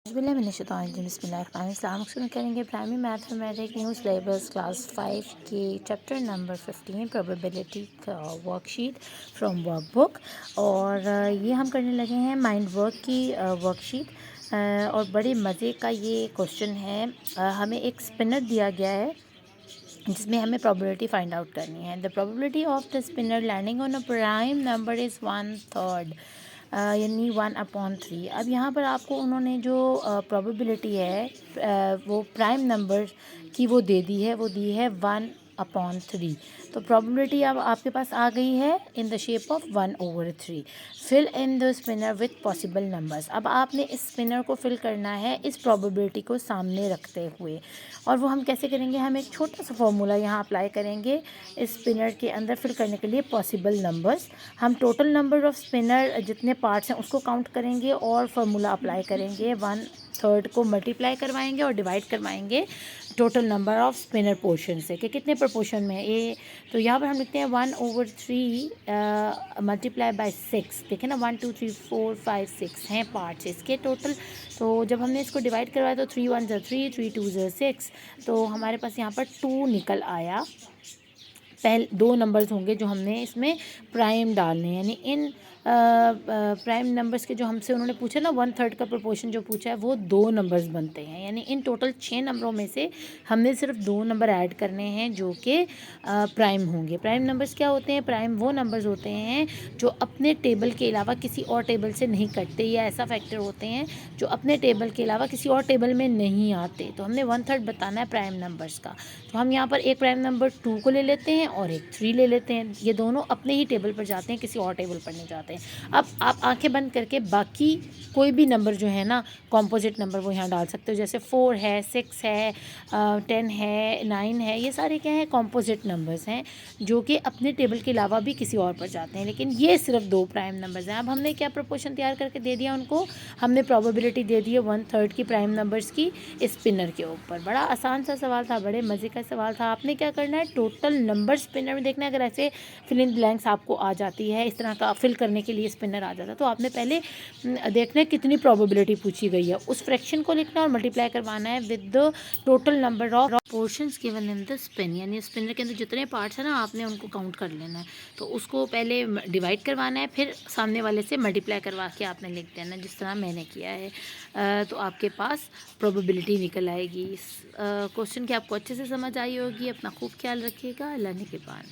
बिस्मिल्लाहिर्रहमानिर्रहीम शुरू करेंगे primary mathematics new syllabus class 5 के चैप्टर नंबर 15 प्रोबेबिलिटी का वर्कशीट फ्रॉम वर्कबुक। और ये हम करने लगे हैं माइंड वर्क की वर्कशीट। और बड़े मज़े का ये क्वेश्चन है। हमें एक स्पिनर दिया गया है जिसमें हमें प्रोबेबिलिटी फाइंड आउट करनी है। The probability of the spinner landing on a prime number is 1/3 यानी 1/3। अब यहाँ पर आपको उन्होंने जो प्रोबेबिलिटी है वो प्राइम नंबर की वो दे दी है, वो दी है 1/3। तो प्रोबेबिलिटी अब आपके पास आ गई है in the shape of 1/3। Fill in the spinner with possible numbers. अब आपने इस स्पिनर को फिल करना है इस प्रोबेबिलिटी को सामने रखते हुए। और वो हम कैसे करेंगे, हम एक छोटा सा फॉर्मूला यहाँ अप्लाई करेंगे इस स्पिनर के अंदर फिल करने के लिए पॉसिबल नंबर्स। हम टोटल नंबर ऑफ़ स्पिनर जितने पार्ट्स हैं उसको काउंट करेंगे और फार्मूला अप्लाई करेंगे। 1/3 को मल्टीप्लाई करवाएंगे और डिवाइड करवाएंगे total number off spinner portion से कि कितने प्रपोर्शन में है ये। तो यहाँ पर हम लिखते हैं 1/3 मल्टीप्लाई बाय 6। देखें ना, 1 2 3 4 5 6 हैं पार्ट्स इसके टोटल। तो जब हमने इसको डिवाइड करवाया तो 3 1 3 3 2 6, तो हमारे पास यहाँ पर 2 निकल आया। पहले 2 नंबर्स होंगे जो हमने इसमें प्राइम डालने हैं, यानी इन प्राइम नंबर्स के जो हमसे उन्होंने पूछा ना 1/3 का प्रोपोर्शन जो पूछा है वो 2 नंबर्स बनते हैं। यानी इन टोटल 6 नंबरों में से हमने सिर्फ 2 नंबर ऐड करने हैं जो कि प्राइम होंगे। प्राइम नंबर्स क्या होते हैं? प्राइम वो नंबर्स होते हैं जो अपने टेबल के अलावा किसी और टेबल से नहीं कटते, या ऐसा फैक्टर होते हैं जो अपने टेबल के अलावा किसी और टेबल में नहीं आते। तो हमने 1/3 बताना है प्राइम नंबर्स का। तो हम यहाँ पर एक प्राइम नंबर 2 को ले लेते हैं और एक 3 ले लेते हैं। ये दोनों अपने ही टेबल पर जाते हैं, किसी और टेबल पर नहीं जाते हैं। अब आप आंखें बंद करके बाकी कोई भी नंबर जो है ना कॉम्पोजिट नंबर वो यहाँ डाल सकते हो। जैसे 4 है, 6 है, 10 है, 9 है, ये सारे क्या हैं? कॉम्पोजिट नंबर्स हैं जो कि अपने टेबल के अलावा भी किसी और पर जाते हैं। लेकिन ये सिर्फ 2 प्राइम नंबर्स हैं। अब हमने क्या प्रोपोर्शन तैयार करके दे दिया उनको? हमने प्रोबेबिलिटी दे दी है 1/3 की प्राइम नंबर्स की स्पिनर के ऊपर। बड़ा आसान सा सवाल था, बड़े मज़े का सवाल था। आपने क्या करना है, टोटल नंबर स्पिनर में देखना है। अगर ऐसे फिल इन ब्लैंक्स आपको आ जाती है, इस तरह का फिल करने के लिए स्पिनर आ जाता है, तो आपने पहले देखना है कितनी प्रोबेबिलिटी पूछी गई है, उस फ्रैक्शन को लिखना है और मल्टीप्लाई करवाना है with the total number of portions given in the spin. यानी स्पिनर के अंदर जितने पार्ट्स हैं ना आपने उनको काउंट कर लेना है। तो उसको पहले डिवाइड करवाना है, फिर सामने वाले से मल्टीप्लाई करवा के आपने लिख देना, जिस तरह मैंने किया है। तो आपके पास प्रोबेबिलिटी निकल आएगी। इस क्वेश्चन की आपको अच्छे से समझ आई होगी। अपना खूब ख्याल रखिएगा। अल्लाह ने के बाद।